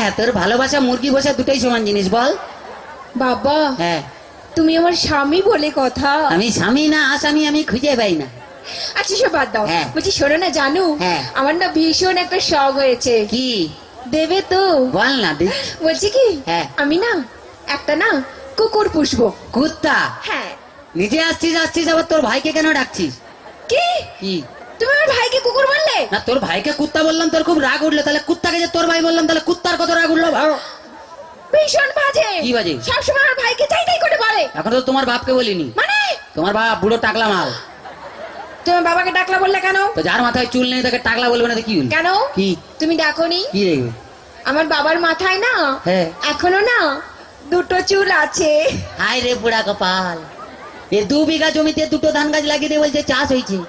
হ্যাঁ, তোর ভালোবাসা মুরগি বসা দুটোই সমান জিনিস, বল। বাবা হ্যাঁ, তুমি আমার স্বামী বলে কথা। আমি স্বামী না আসামি আমি খুঁজে পাই না। আচ্ছা সব বাদ দাও, হ্যাঁ। বলছি শোনো না জানু, হ্যাঁ। আমার না ভীষণ একটা শখ হয়েছে। কি? দেবে তো? বল না দি। বলছি কি, হ্যাঁ। আমি না একটা না কুকুর পুষবো। কুত্তা? হ্যাঁ। নিজে আসছিস আসছিস, আবার তোর ভাইকে কেন ডাকছিস? কি কি? তুমি আমার ভাইকে কুকুর বললে? না, তোর ভাইকে কুত্তা বললাম তোর খুব রাগ উঠলো, তাহলে কুত্তাকে যে তোর ভাই বললাম তাহলে কুত্তার কত রাগ উঠলো ভালো। ভীষণ বাজে। কি বাজে? সবসময় আমার ভাইকে চাই তাই করে বলে। এখন তো তোমার বাপকে বলিনি। মানে তোমার বাপ বুড়ো টাকলা মাল। তোমার বাবাকে ডাকলা বললে কেন? তো যার মাথায় চুল নেই তাকে টাকলা বলবে না তো কি হলো? কেন? কি? তুমি ডাকোনি? কি রেগে? আমার বাবার মাথায় না হ্যাঁ। এখনো না দুটো চুল আছে। হায় রে বুড়া কপাল, এ 2 বিঘা জমিতে দুটো ধান গাছ লাগিয়ে দিয়ে বলছে চাষ হয়েছে।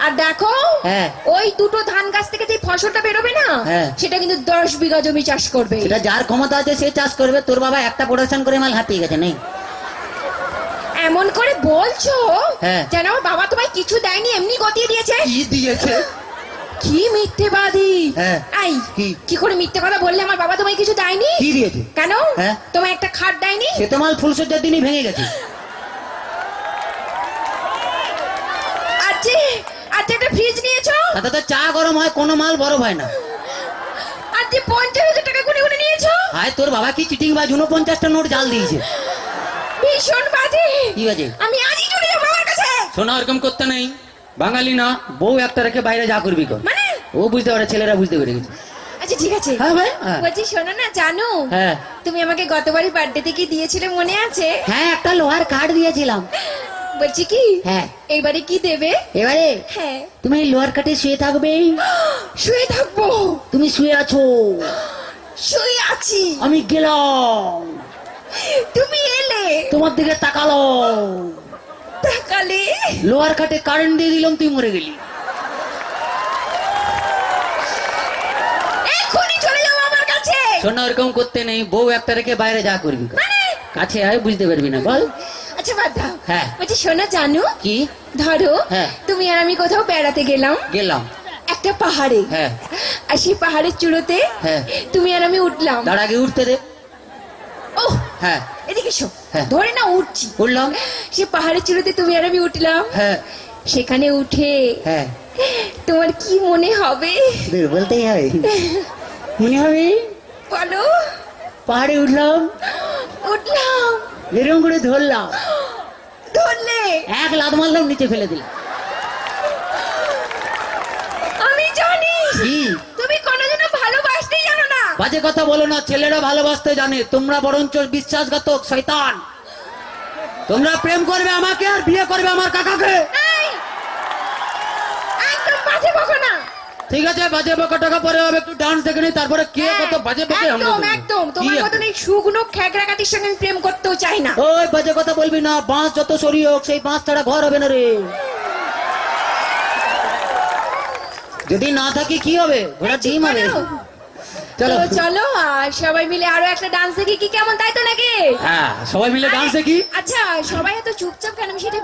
আর দেখো, হ্যাঁ। ওই দুটো ধান গাছ থেকে যে ফসলটা বেরোবে না, হ্যাঁ। সেটা কিন্তু 10 বিঘা জমি চাষ করবে। সেটা যার ক্ষমতা আছে সে চাষ করবে। তোর বাবা একটা প্রোডাকশন করে মাল হাতিয়ে গেছে নেই। এমন করে বলছো হ্যাঁ। যেন আমার বাবা তোমায় কিছু দেয়নি, এমনি গতিয়ে দিয়েছে। কি দিয়েছে? কি মিথ্যেবাদী! হ্যাঁ। এই কি? কি করে মিথ্যে কথা বললে? আমার বাবা তোমায় কিছু দেয়নি। কি দিয়েছে? কেন? হ্যাঁ। তোমায় একটা খাট দেয়নি? সে তো মাল ফুলসজ্জার দিনই ভেঙে গেছে। আজ একটা ফ্রিজ নিয়েছো? তাতে তো চা গরম হয়, কোনো মাল বরফ হয় না। আজ 50,000 টাকা গুনে গুনে নিয়েছো? হায়, তোর বাবা কি চিটিং বাজ, 49টা নোট জাল দিয়েছে। ভীষণ বাজে। কি বাজে? আমি আজই চলে যাবো বাবার কাছে। শোনা, ওরকম করতে নেই। বাঙালি না, বউ একটা রেখে বাইরে যা করবি কর। মানে ও বুঝতে পারে, ছেলেরা বুঝতে পেরে গেছে। আচ্ছা ঠিক আছে। হ্যাঁ ভাই, হ্যাঁ। বলছি শোনো না জানো, হ্যাঁ। তুমি আমাকে গতবারই বার্থডেতে কি দিয়েছিলে মনে আছে? হ্যাঁ, একটা লোহার কাঠ দিয়েছিলাম। বলছি কি, হ্যাঁ। এইবারে কি দেবে? এবারে হ্যাঁ। তুমি এই লোহার কাঠে শুয়ে থাকবে। শুয়ে থাকবো? তুমি শুয়ে আছো, শুয়ে আছি। আমি গেলাম, তুমি এলে, তোমার দিকে তাকালো, তাকালে, লোহার কাঠে কারেন্ট দিয়ে দিলাম, তুই মরে গেলি। এক্ষুনি চলে যাবো আমার কাছে। শোনা, ওরকম করতে নেই। বউ একটা রেখে বাইরে যা করবি কর। মানে কাছে আয়, বুঝতে পারবি না, বল। আচ্ছা বাদ দাও। হ্যাঁ। বলছি শোনো জানো, কি? ধরো হ্যাঁ। তুমি আর আমি কোথাও বেড়াতে গেলাম গেলাম। একটা পাহাড়ে। হ্যাঁ। আর সেই পাহাড়ের চূড়োতে হ্যাঁ। তুমি আর আমি উঠলাম। তার আগে উঠতে দে। ও হ্যাঁ। এদিকে এসো। হ্যাঁ। ধরে না উঠছি। উঠলাম। সে পাহাড়ের চূড়োতে তুমি আর আমি উঠলাম। হ্যাঁ। সেখানে উঠে হ্যাঁ। তোমার কি মনে হবে? বলতেই হয়, মনে হবে। বলো। পাহাড়ে উঠলাম, উঠলাম, এরকম করে ধরলাম, ধরলে, এক লাত মারলাম, নিচে ফেলে দিলাম। আমি জানি কি? তুমি কোনোদিনও ভালোবাসতেই জানো না। বাজে কথা বলো না, ছেলেরা ভালোবাসতে জানে, তোমরা বরঞ্চ বিশ্বাসঘাতক শয়তান। তোমরা প্রেম করবে আমাকে আর বিয়ে করবে আমার কাকাকে। এই, একদম বাজে বকো না। ঠিক আছে, বাজে বকা টাকা পরে হবে, একটু ডান্স দেখে নি, তারপরে কে কত বাজে বকে আমরা একদম দেখবো। একদম কি তোমার একদম? মতন এই শুকনো খেকড়া কাটির সঙ্গে আমি প্রেম করতেও চাই না। ওই বাজে কথা বলবি না, বাঁশ যত সরি হোক সেই বাঁশ ছাড়া ঘর হবে না রে। যদি না থাকি কি হবে? ঘোড়া ডিম হবে। চলো তো চলো আর সবাই মিলে আরো একটা ডান্স দেখি, কি কেমন, তাই তো নাকি? হ্যাঁ, সবাই মিলে ডান্স দেখি। আচ্ছা সবাই এত চুপচাপ কেন আমি সেটা